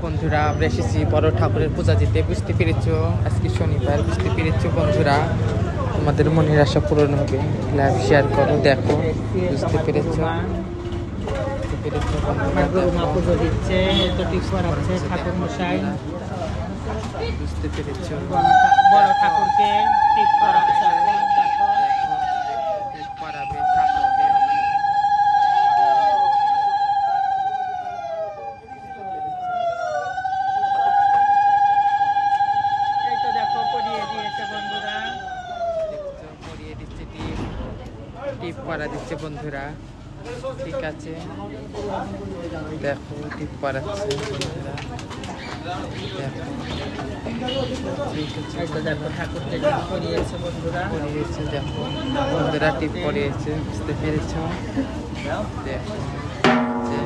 বন্ধুরা আমরা এসেছি বড় ঠাকুরের পূজা দিতে, বুঝতে পেরেছো? আজকে শনিবার, বুঝতে পেরেছো বন্ধুরা? তোমাদের মনের আশা পূরণ হবে। লাইভ শেয়ার করো, দেখো, বুঝতে পেরেছো? পুজো দিচ্ছে, ঠাকুর মশাই বুঝতে পেরেছো? বড় ঠাকুরকে ঠিক করাচ্ছে। করাবে ঠাকুরকে। এই তো দেখো পরিয়ে দিয়েছে বন্ধুরা, পরিয়ে দিচ্ছে টিপ, টিপ করা দিচ্ছে বন্ধুরা। ঠিক আছে, দেখো টিপ করাচ্ছে বন্ধুরা, দেখো। ঠিক আছে, এই তো দেখো ঠাকুরকে পরিয়েছে বন্ধুরা। পরিয়েছে, দেখো বন্ধুরা টিপ পরিয়েছে, বুঝতে পেরেছো? দেখো যে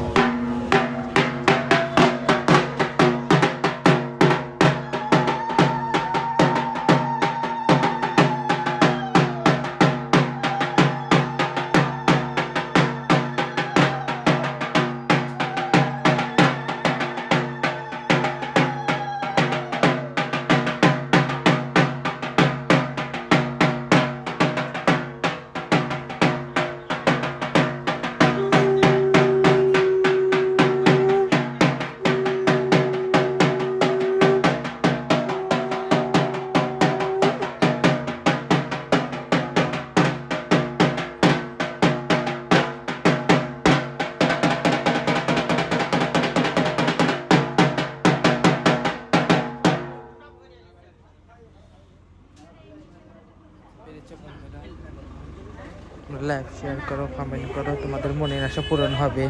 লাইক শেয়ার করো, কমেন্ট করো, তোমাদের মনের আশা পূরণ হবে।